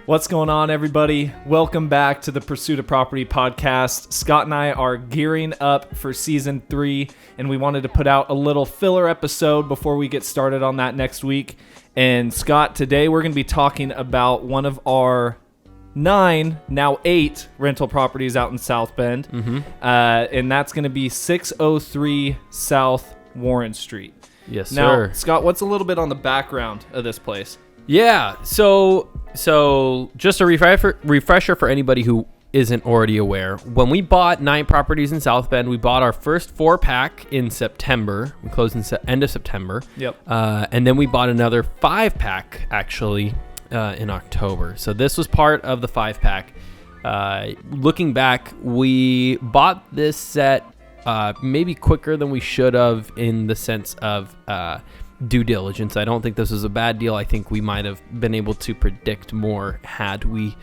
What's going on, everybody? Welcome back to the Pursuit of Property podcast. Scott and I are gearing up for season 3, and we wanted to put out a little filler episode before we get started on that next week. And Scott, today we're going to be talking about one of our 9, now 8 rental properties out in South Bend. And that's going to be 603 South Warren Street. Yes, now, sir. Scott, what's a little bit on the background of this place? Yeah, so just a refresher for anybody who isn't already aware. When we bought 9 properties in South Bend, we bought our first 4-pack in September. We closed in end of September. Yep. And then we bought another 5-pack actually in October. So this was part of the 5-pack. Looking back, we bought this set maybe quicker than we should have in the sense of due diligence. I don't think this was a bad deal. I think we might have been able to predict more had we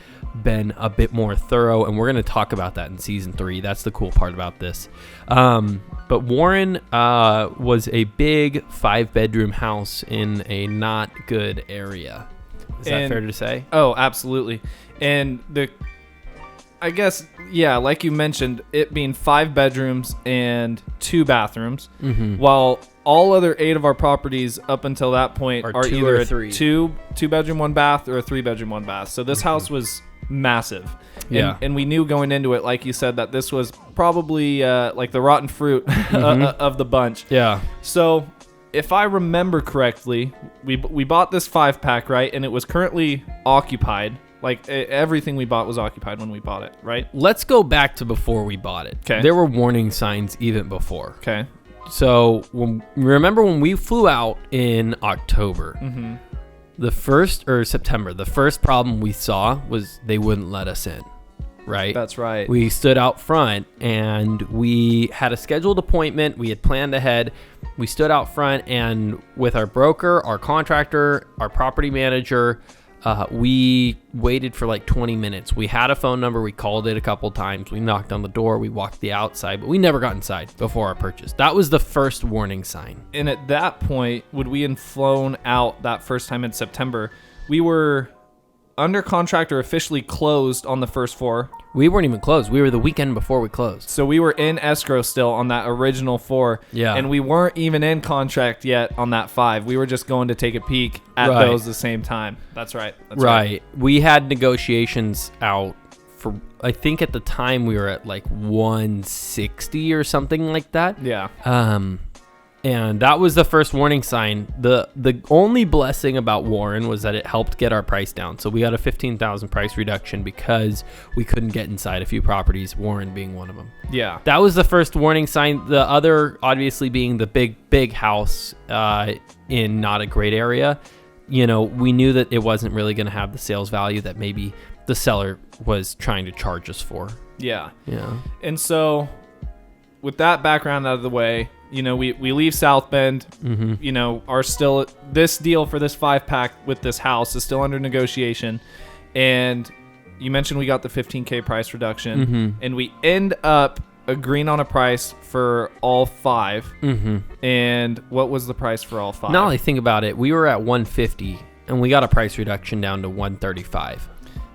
been a bit more thorough, and we're going to talk about that in season 3. That's the cool part about this. But Warren was a big 5-bedroom house in a not good area. Is that fair to say? Oh, absolutely. And I guess, yeah, like you mentioned, it being 5 bedrooms and 2 bathrooms, while all other 8 of our properties up until that point are either a 2 bedroom, 1 bath or a 3 bedroom, 1 bath. So this house was massive. Yeah. And we knew going into it, like you said, that this was probably like the rotten fruit of the bunch. Yeah. So if I remember correctly, we bought this 5-pack, right? And it was currently occupied. Like, everything we bought was occupied when we bought it, right? Let's go back to before we bought it. Okay. There were warning signs even before. Okay. So remember when we flew out in October, September, the first problem we saw was they wouldn't let us in, right? That's right. We stood out front and we had a scheduled appointment. We had planned ahead. We stood out front, and with our broker, our contractor, our property manager, we waited for like 20 minutes. We had a phone number. We called it a couple times. We knocked on the door. We walked the outside, but we never got inside before our purchase. That was the first warning sign. And at that point, when we had flown out that first time in September, we were under contract or officially closed on the first 4. We weren't even closed. We were the weekend before we closed. So we were in escrow still on that original 4. Yeah. And we weren't even in contract yet on that 5. We were just going to take a peek at those at the same time. That's right. That's right. We had negotiations out for, I think at the time we were at like 160 or something like that. Yeah. And that was the first warning sign. The only blessing about Warren was that it helped get our price down. So we got a $15,000 price reduction because we couldn't get inside a few properties, Warren being one of them. Yeah. That was the first warning sign. The other, obviously, being the big house in not a great area. You know, we knew that it wasn't really going to have the sales value that maybe the seller was trying to charge us for. Yeah. Yeah. And so with that background out of the way, you know, we leave South Bend, you know, this deal for this 5-pack with this house is still under negotiation. And you mentioned we got the $15K price reduction, and we end up agreeing on a price for all 5. And what was the price for all 5? Now I think about it, we were at 150 and we got a price reduction down to 135.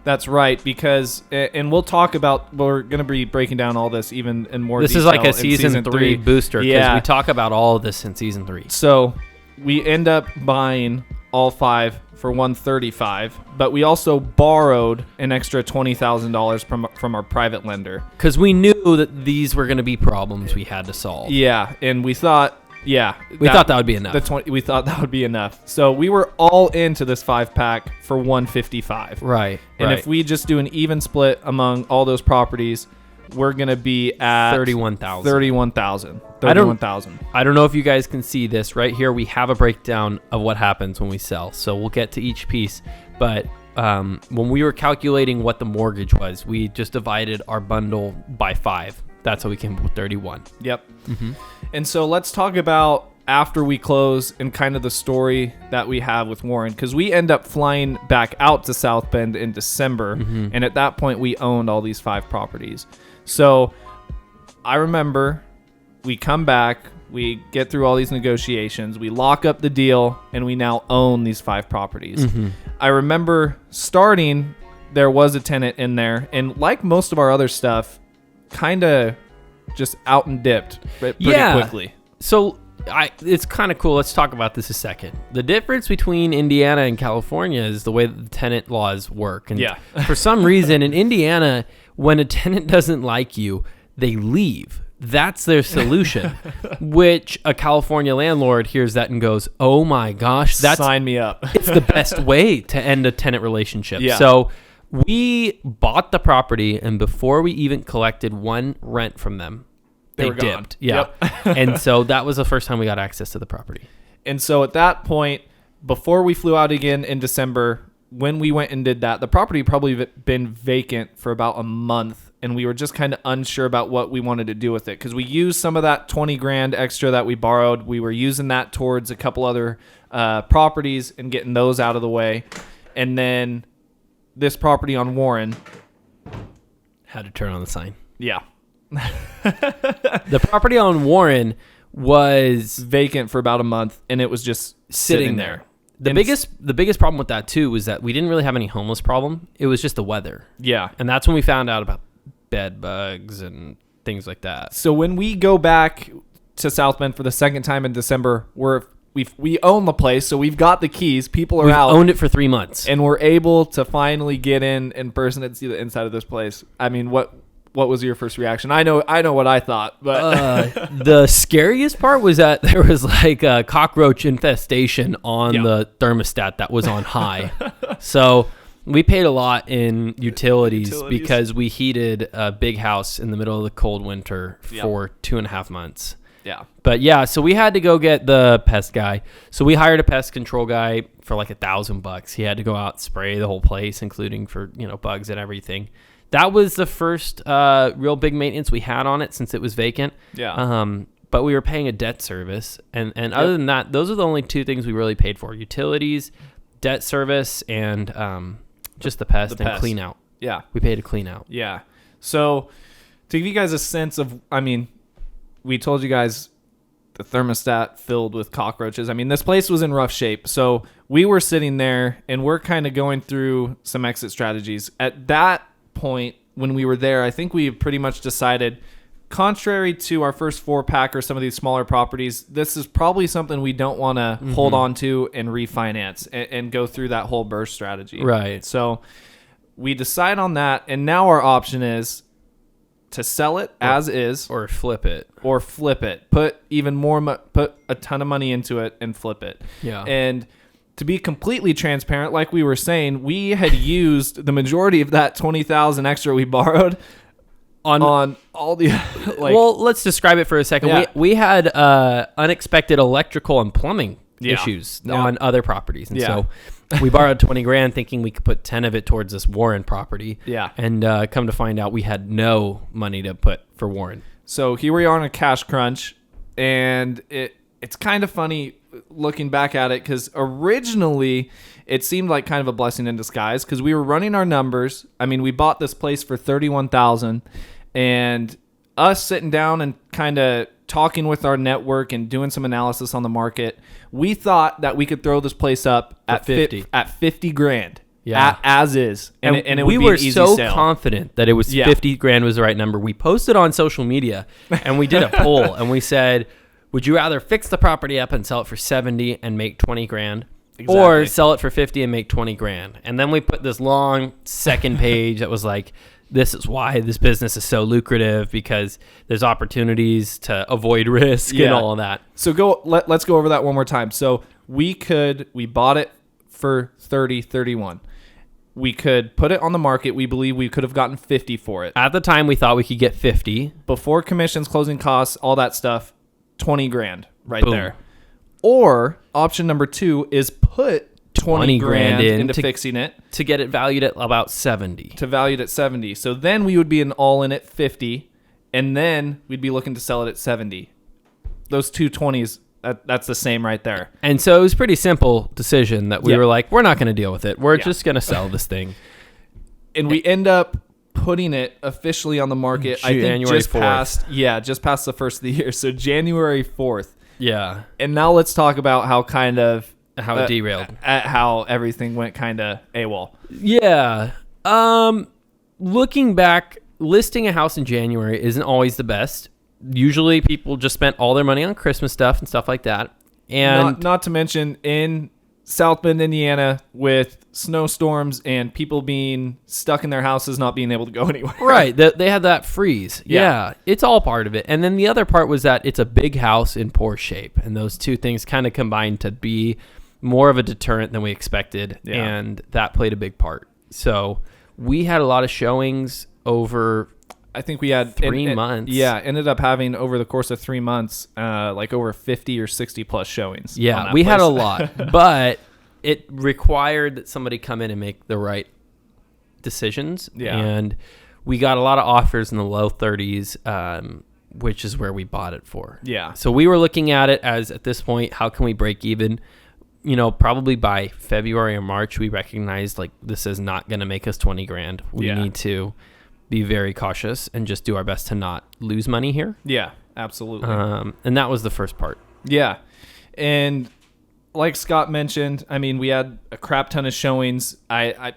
That's right, because, and we're going to be breaking down all this even in more detail. This is like a season 3 booster, because we talk about all of this in season 3. So we end up buying all 5 for $135, but we also borrowed an extra $20,000 from our private lender. Because we knew that these were going to be problems we had to solve. Yeah, and we thought, we thought that would be enough. We thought that would be enough. So we were all into this 5-pack for $155. Right. And if we just do an even split among all those properties, we're going to be at $31,000. I don't know if you guys can see this right here. We have a breakdown of what happens when we sell. So we'll get to each piece. But when we were calculating what the mortgage was, we just divided our bundle by 5. That's how we came up with 31. Yep. And so let's talk about after we close and kind of the story that we have with Warren, because we end up flying back out to South Bend in December. And at that point, we owned all these 5 properties. So I remember we come back, we get through all these negotiations, we lock up the deal, and we now own these 5 properties. I remember starting there was a tenant in there, and like most of our other stuff, kind of just out and dipped pretty quickly. So it's kind of cool. Let's talk about this a second. The difference between Indiana and California is the way that the tenant laws work. And for some reason in Indiana, when a tenant doesn't like you, they leave. That's their solution, which a California landlord hears that and goes, oh my gosh, sign me up. It's the best way to end a tenant relationship. Yeah. So we bought the property, and before we even collected one rent from them, they were gone. dipped. Yeah. Yep. And so that was the first time we got access to the property. And so at that point, before we flew out again in December, when we went and did that, the property probably been vacant for about a month. And we were just kind of unsure about what we wanted to do with it, because we used some of that 20 grand extra that we borrowed. We were using that towards a couple other properties and getting those out of the way. And then this property on Warren. Had to turn on the sign. Yeah. The property on Warren was vacant for about a month, and it was just sitting there. The biggest problem with that too was that we didn't really have any homeless problem. It was just the weather. Yeah. And that's when we found out about bed bugs and things like that. So when we go back to South Bend for the second time in December, we own the place, so we've got the keys. People are out. We've owned it for 3 months, and we're able to finally get in person and see the inside of this place. I mean, what was your first reaction? I know what I thought, but the scariest part was that there was like a cockroach infestation on the thermostat that was on high. So we paid a lot in utilities because we heated a big house in the middle of the cold winter for 2.5 months. Yeah. But yeah, so we had to go get the pest guy. So we hired a pest control guy for like $1,000. He had to go out, spray the whole place, including for, bugs and everything. That was the first real big maintenance we had on it since it was vacant. Yeah. But we were paying a debt service. And other than that, those are the only two things we really paid for. Utilities, debt service, and just the pest and clean out. Yeah. We paid to clean out. Yeah. So to give you guys a sense of, we told you guys the thermostat filled with cockroaches. This place was in rough shape. So we were sitting there and we're kind of going through some exit strategies. At that point, when we were there, I think we pretty much decided, contrary to our first 4-pack or some of these smaller properties, this is probably something we don't want to hold on to and refinance and go through that whole burst strategy. Right. So we decide on that, and now our option is to sell it as is, or flip it, put even more, put a ton of money into it and flip it. Yeah. And to be completely transparent, like we were saying, we had used the majority of that $20,000 extra we borrowed on all the well, let's describe it for a second. Yeah. We had unexpected electrical and plumbing issues on other properties, and so we borrowed 20 grand thinking we could put 10 of it towards this Warren property. Yeah. And come to find out we had no money to put for Warren. So here we are on a cash crunch, and it's kind of funny looking back at it, because originally it seemed like kind of a blessing in disguise, because we were running our numbers. We bought this place for $31,000, and us sitting down and kind of talking with our network and doing some analysis on the market, we thought that we could throw this place up at 50 grand. Yeah. As is. And it we would be were an easy so sale. confident that it was 50 grand was the right number. We posted on social media and we did a poll and we said, would you rather fix the property up and sell it for 70 and make 20 grand? Exactly. Or sell it for 50 and make 20 grand? And then we put this long second page that was like, this is why this business is so lucrative, because there's opportunities to avoid risk and all of that. So let's go over that one more time. So we bought it for 31. We could put it on the market. We believe we could have gotten 50 for it. At the time, we thought we could get 50. Before commissions, closing costs, all that stuff, 20 grand right Boom. there. Or option number 2 is put 20 grand into fixing it. To get it valued at about 70. To valued at 70. So then we would be an all-in at 50, and then we'd be looking to sell it at 70. Those two 20s, that's the same right there. And so it was a pretty simple decision that we were like, we're not going to deal with it. We're just going to sell this thing. And we end up putting it officially on the market, I think January just 4th. just past the first of the year. So January 4th. Yeah. And now let's talk about how it derailed. how everything went kind of AWOL. Yeah. Looking back, listing a house in January isn't always the best. Usually people just spent all their money on Christmas stuff and stuff like that. And not to mention in South Bend, Indiana, with snowstorms and people being stuck in their houses, not being able to go anywhere. right, they had that freeze. Yeah. Yeah, it's all part of it. And then the other part was that it's a big house in poor shape. And those two things kind of combined to be more of a deterrent than we expected. Yeah. And that played a big part. So we had a lot of showings over... I think we had 3 months. Yeah, ended up having over the course of 3 months, like over 50 or 60 plus showings. Yeah, we had a lot, but it required that somebody come in and make the right decisions. Yeah. And we got a lot of offers in the low 30s, which is where we bought it for. Yeah. So we were looking at it as, at this point, how can we break even? You know, probably by February or March, we recognized like this is not going to make us 20 grand. We need to be very cautious and just do our best to not lose money here. Yeah, absolutely. And that was the first part. Yeah. And like Scott mentioned, I mean, we had a crap ton of showings.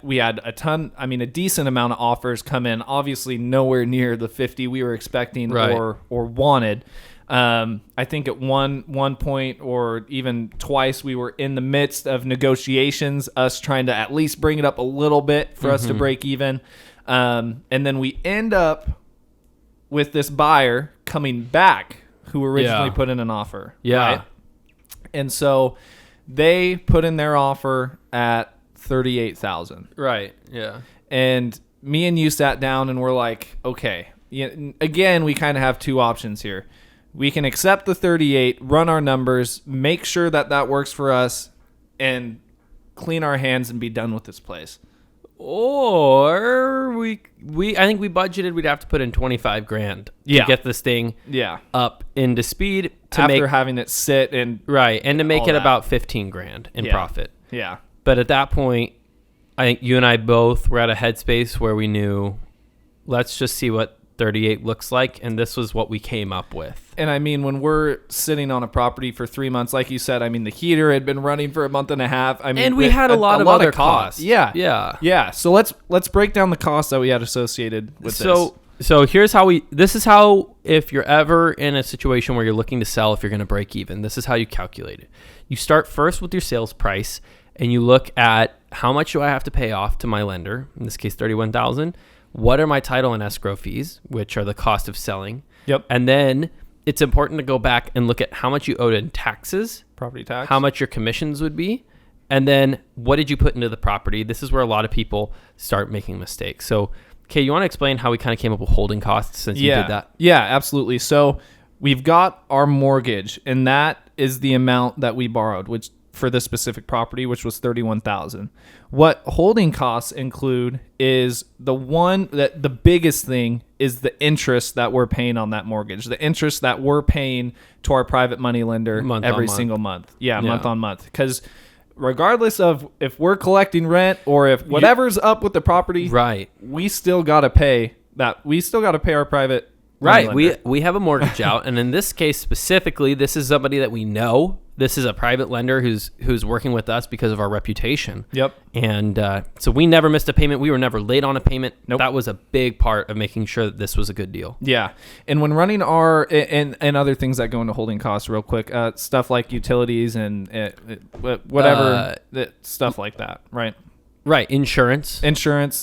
We had a decent amount of offers come in, obviously nowhere near the 50 we were expecting Right. or wanted. I think at one point or even twice we were in the midst of negotiations, us trying to at least bring it up a little bit for us to break even. And then we end up with this buyer coming back who originally put in an offer. Yeah. Right? And so they put in their offer at $38,000. Right. Yeah. And me and you sat down and we're like, okay, again, we kind of have two options here. We can accept the 38, run our numbers, make sure that works for us, and clean our hands and be done with this place. Or I think we budgeted we'd have to put in 25 grand to get this thing up into speed to After make having it sit and and to make all it that. about 15 grand in profit. Yeah. But at that point, I think you and I both were at a headspace where we knew, let's just see what 38 looks like, and this was what we came up with. And I mean, when we're sitting on a property for 3 months, like you said, I mean, the heater had been running for a month and a half. I mean, and we had a lot of other costs. Yeah. So let's break down the costs that we had associated with this. So here's how this is how, if you're ever in a situation where you're looking to sell, if you're going to break even, this is how you calculate it. You start first with your sales price and you look at how much do I have to pay off to my lender, in this case, $31,000. What are my title and escrow fees, which are the cost of selling? Yep. And then it's important to go back and look at how much you owed in taxes, Property tax. how much your commissions would be, and then what did you put into the property? This is where a lot of people start making mistakes. So, Kay, you want to explain how we kind of came up with holding costs since you did that? Yeah, absolutely. So we've got our mortgage, and that is the amount that we borrowed, which for this specific property, which was $31,000. What holding costs include is the biggest thing is the interest that we're paying on that mortgage, the interest that we're paying to our private money lender every single month. Yeah, month on month. Because regardless of if we're collecting rent or if whatever's up with the property, right, we still got to pay that. We still got to pay our private money lender. We have a mortgage out, and in this case specifically, this is somebody that we know. This is a private lender who's working with us because of our reputation. Yep. And so we never missed a payment. We were never late on a payment. Nope. That was a big part of making sure that this was a good deal. Yeah. And when running our and other things that go into holding costs real quick, stuff like utilities and whatever, stuff like that, right? Right. Insurance.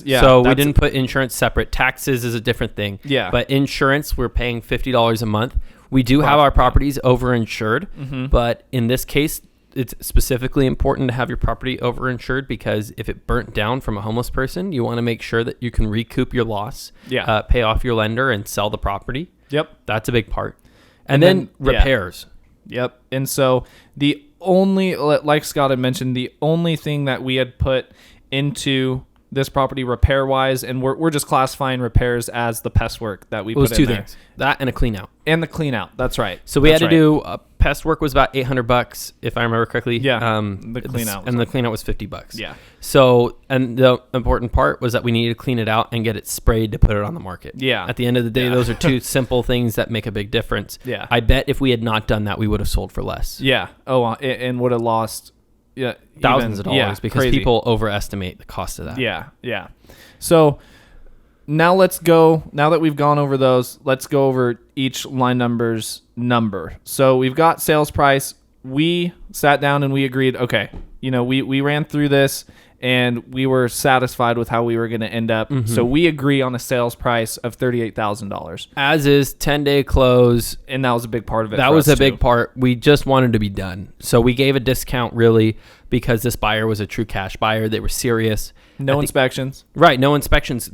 Yeah. So we didn't put insurance separate. Taxes is a different thing. Yeah. But insurance, we're paying $50 a month. We do have our properties overinsured, but in this case, it's specifically important to have your property overinsured because if it burnt down from a homeless person, you want to make sure that you can recoup your loss, pay off your lender, and sell the property. Yep. That's a big part. And then repairs. Yep. And so the only, like Scott had mentioned, the only thing that we had put into this property repair wise, and we're just classifying repairs as the pest work that we put in there. It was two things. That and a clean out. And the clean out. That's right. So we had to do pest work was about $800 if I remember correctly. Yeah. The clean out. And the clean out was $50. Yeah. So, and the important part was that we needed to clean it out and get it sprayed to put it on the market. Yeah. At the end of the day, those are two simple things that make a big difference. Yeah. I bet if we had not done that, we would have sold for less. Yeah. Oh, and would have lost Yeah, thousands of dollars because crazy. people overestimate the cost of that. Yeah. So now now that we've gone over those, let's go over each line number's number. So we've got sales price. We sat down and we agreed, okay, we ran through this and we were satisfied with how we were going to end up. Mm-hmm. So we agree on a sales price of $38,000. As is 10-day close. And that was a big part of it. That was a big part. We just wanted to be done. So we gave a discount really because this buyer was a true cash buyer. They were serious. No inspections. Right. No inspections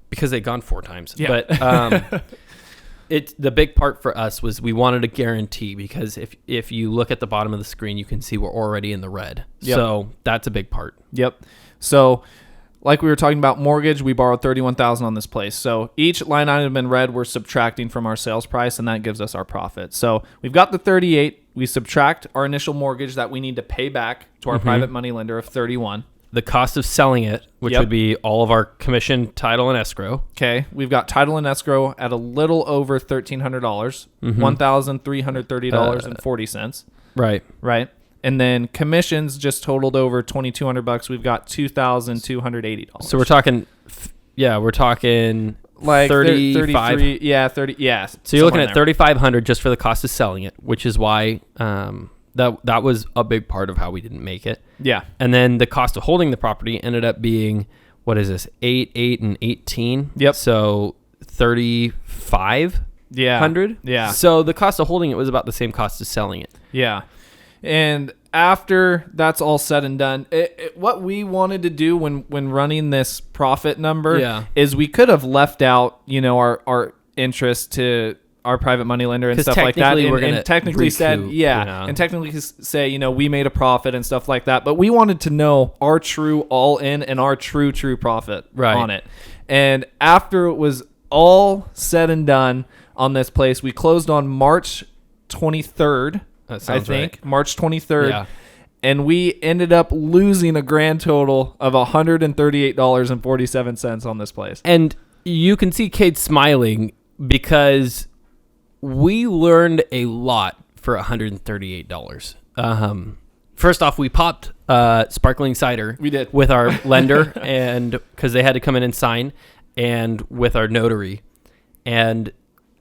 because they'd gone 4 times. Yeah. But the big part for us was we wanted a guarantee because if you look at the bottom of the screen, you can see we're already in the red. Yep. So that's a big part. Yep. So like we were talking about mortgage, we borrowed $31,000 on this place. So each line item in red, we're subtracting from our sales price, and that gives us our profit. So we've got the 38. We subtract our initial mortgage that we need to pay back to our private money lender of 31. The cost of selling it, which would be all of our commission, title, and escrow. Okay, we've got title and escrow at a little over $1,300, $1,330.40. Right. And then commissions just totaled over $2,200. We've got $2,280. So we're talking like 35. 33, yeah, 30, yeah. So you're looking at $3,500 just for the cost of selling it, which is why that was a big part of how we didn't make it. Yeah. And then the cost of holding the property ended up being, what is this, 8, and 18? Yep. So $3,500. Yeah. So the cost of holding it was about the same cost as selling it. Yeah. And after that's all said and done, what we wanted to do when running this profit number is we could have left out, our interest to our private money lender and stuff like that, and technically say, we made a profit and stuff like that. But we wanted to know our true all in and our true profit on it. And after it was all said and done on this place, we closed on March 23rd. I think right. March 23rd. Yeah. And we ended up losing a grand total of $138.47 on this place. And you can see Kate smiling because we learned a lot for $138. First off, we popped sparkling cider. We did. With our lender, and because they had to come in and sign, and with our notary. And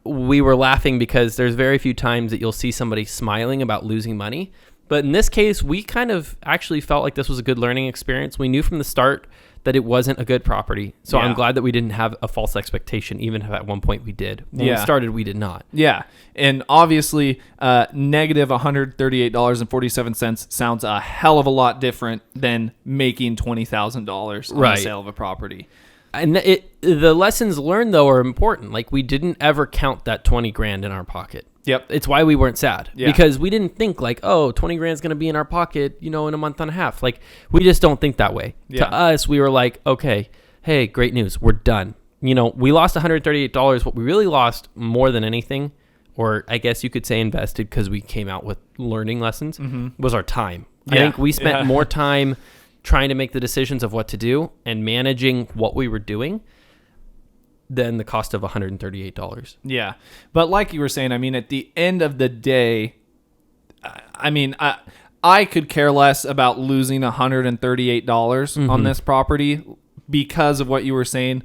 we were laughing because there's very few times that you'll see somebody smiling about losing money. But in this case, we kind of actually felt like this was a good learning experience. We knew from the start that it wasn't a good property. So I'm glad that we didn't have a false expectation, even if at one point we did. When we started, we did not. Yeah. And obviously, negative $138.47 sounds a hell of a lot different than making $20,000 on the sale of a property. And the lessons learned, though, are important. Like, we didn't ever count that 20 grand in our pocket. Yep. It's why we weren't sad. Yeah. Because we didn't think like, 20 grand is going to be in our pocket, in a month and a half. Like, we just don't think that way. Yeah. To us, we were like, okay, hey, great news. We're done. We lost $138. What we really lost more than anything, or I guess you could say invested because we came out with learning lessons, was our time. Yeah. I think we spent more time trying to make the decisions of what to do and managing what we were doing than the cost of $138. Yeah. But like you were saying, at the end of the day, I could care less about losing $138 on this property because of what you were saying.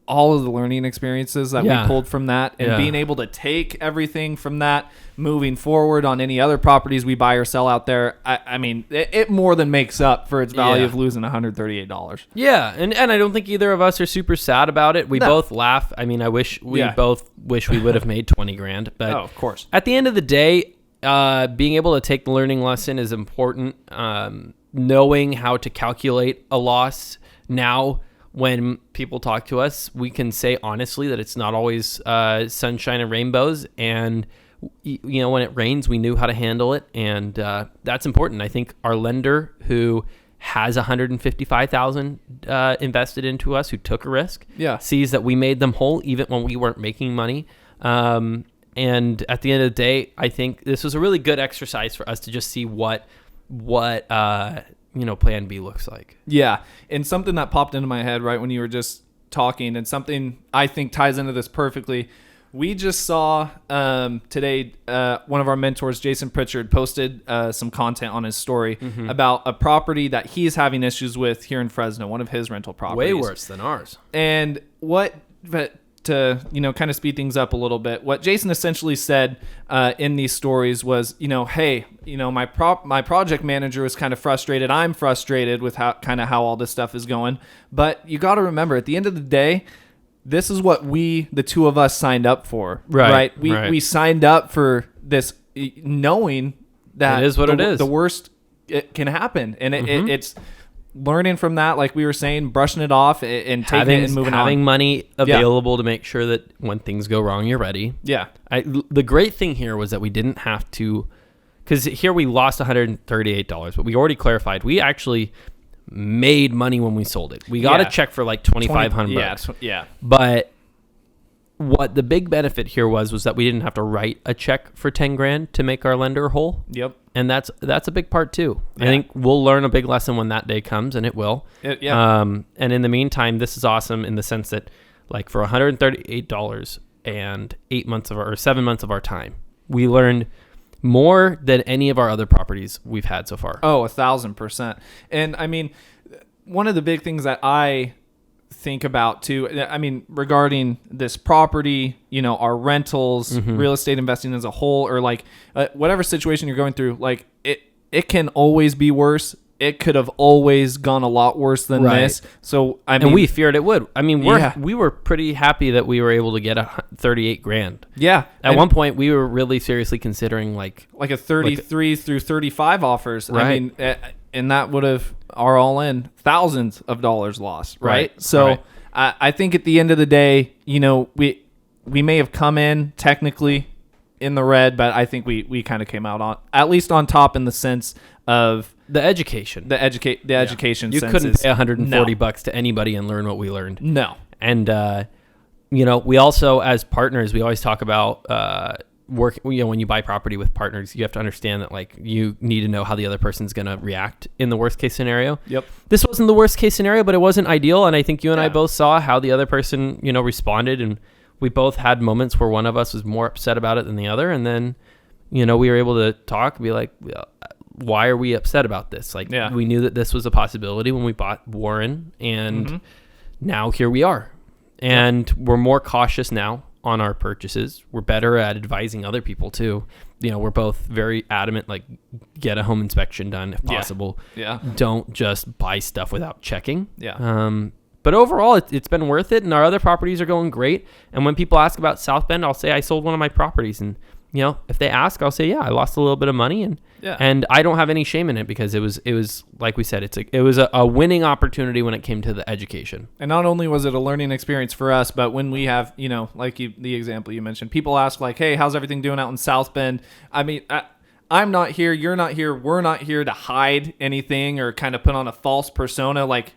All of the learning experiences that we pulled from that and being able to take everything from that moving forward on any other properties we buy or sell out there. It more than makes up for its value of losing $138. Yeah. And I don't think either of us are super sad about it. We both laugh. I wish we both wish we would have made 20 grand, but of course, at the end of the day, being able to take the learning lesson is important. Knowing how to calculate a loss now, when people talk to us, we can say honestly that it's not always sunshine and rainbows. And, when it rains, we knew how to handle it. And that's important. I think our lender, who has $155,000 invested into us, who took a risk, sees that we made them whole even when we weren't making money. And at the end of the day, I think this was a really good exercise for us to just see what plan B looks like. Yeah. And something that popped into my head right when you were just talking, and something I think ties into this perfectly. We just saw today one of our mentors, Jason Pritchard, posted some content on his story about a property that he's having issues with here in Fresno, one of his rental properties. Way worse than ours. And to kind of speed things up a little bit, what Jason essentially said in these stories was, hey, my project manager was kind of frustrated. I'm frustrated with how all this stuff is going. But you got to remember, at the end of the day, this is what the two of us signed up for, right? We signed up for this knowing that it is what it is. The worst it can happen. And it's learning from that, like we were saying, brushing it off and taking it and moving on. Having money available to make sure that when things go wrong, you're ready. Yeah. The great thing here was that we didn't have to, because here we lost $138, but we already clarified. We actually made money when we sold it. We got a check for like $2,500. Yeah. But what the big benefit here was that we didn't have to write a check for $10,000 to make our lender whole. Yep. And that's a big part too. Yeah. I think we'll learn a big lesson when that day comes, and it will. And in the meantime, this is awesome in the sense that, like, for $138 and 7 months of our time, we learned more than any of our other properties we've had so far. Oh, 1,000%. And I mean, one of the big things that I think about too, I mean, regarding this property, our rentals, real estate investing as a whole, or like whatever situation you're going through, like it can always be worse. It could have always gone a lot worse than this. So and we feared it would. I mean, we were pretty happy that we were able to get $38,000. Yeah. At one point, we were really seriously considering like a 33 through 35 offers. Right. I mean, and that would have our all in thousands of dollars lost. Right. So I think at the end of the day, we may have come in technically in the red, but I think we kind of came out at least on top in the sense of the education. Education. You couldn't pay $140 to anybody and learn what we learned. No. And we also, as partners, we always talk about work. When you buy property with partners, you have to understand that, like, you need to know how the other person's going to react in the worst case scenario. Yep. This wasn't the worst case scenario, but it wasn't ideal. And I think you and I both saw how the other person, responded, and we both had moments where one of us was more upset about it than the other. And then, we were able to talk and be like, why are we upset about this? Like, we knew that this was a possibility when we bought Warren, and now here we are. And we're more cautious now on our purchases. We're better at advising other people too. We're both very adamant, like, get a home inspection done if possible. Yeah. Don't just buy stuff without checking. Yeah. But overall, it's been worth it, and our other properties are going great. And when people ask about South Bend, I'll say I sold one of my properties, and if they ask, I'll say, I lost a little bit of money, and I don't have any shame in it, because it was like we said, it was a winning opportunity when it came to the education. And not only was it a learning experience for us, but when we have, like the example you mentioned, people ask like, hey, how's everything doing out in South Bend? I mean, I'm not here, you're not here, we're not here to hide anything or kind of put on a false persona. Like,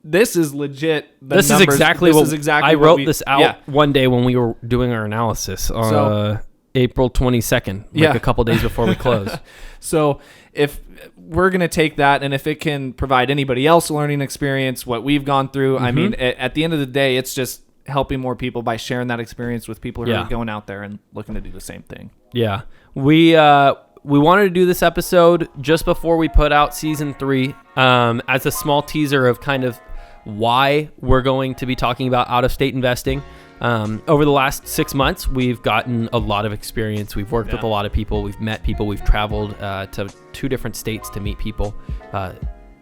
this is legit. This is exactly what I wrote this out one day when we were doing our analysis on April 22nd, a couple days before we closed. So if we're going to take that, and if it can provide anybody else a learning experience, what we've gone through, I mean, at the end of the day, it's just helping more people by sharing that experience with people who are going out there and looking to do the same thing. Yeah. We wanted to do this episode just before we put out season 3 as a small teaser of kind of why we're going to be talking about out-of-state investing. Over the last 6 months, we've gotten a lot of experience. We've worked with a lot of people. We've met people. We've traveled to 2 different states to meet people,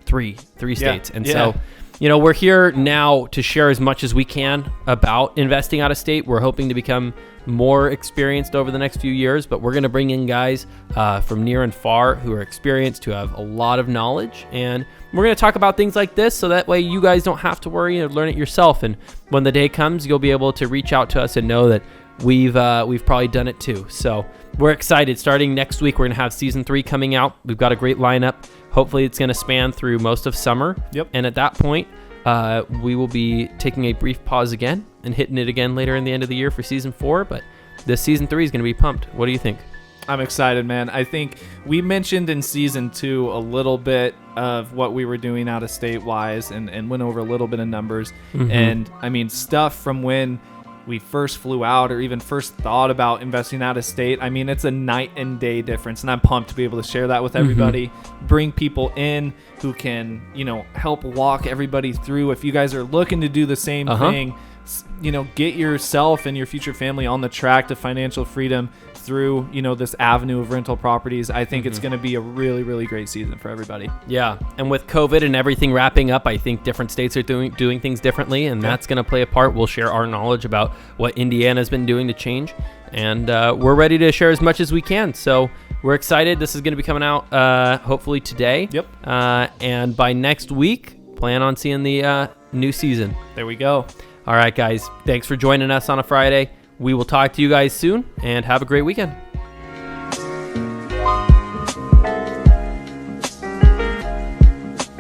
three states. And so, we're here now to share as much as we can about investing out of state. We're hoping to become more experienced over the next few years, but we're going to bring in guys from near and far who are experienced, who have a lot of knowledge, and we're going to talk about things like this so that way you guys don't have to worry and learn it yourself. And when the day comes, you'll be able to reach out to us and know that we've probably done it too. So we're excited. Starting next week, we're going to have season 3 coming out. We've got a great lineup. Hopefully it's going to span through most of summer. Yep. And at that point, we will be taking a brief pause again and hitting it again later in the end of the year for season 4. But this season 3 is going to be pumped. What do you think? I'm excited, man. I think we mentioned in season 2 a little bit of what we were doing out of state wise and went over a little bit of numbers. And I mean, stuff from when we first flew out or even first thought about investing out of state. I mean, it's a night and day difference, and I'm pumped to be able to share that with everybody, bring people in who can, help walk everybody through. If you guys are looking to do the same thing, get yourself and your future family on the track to financial freedom through, this avenue of rental properties. I think it's going to be a really, really great season for everybody. Yeah. And with COVID and everything wrapping up, I think different states are doing things differently, and that's going to play a part. We'll share our knowledge about what Indiana's been doing to change, and we're ready to share as much as we can. So we're excited. This is going to be coming out hopefully today. Yep. And by next week, plan on seeing the new season. There we go. All right, guys. Thanks for joining us on a Friday. We will talk to you guys soon, and have a great weekend.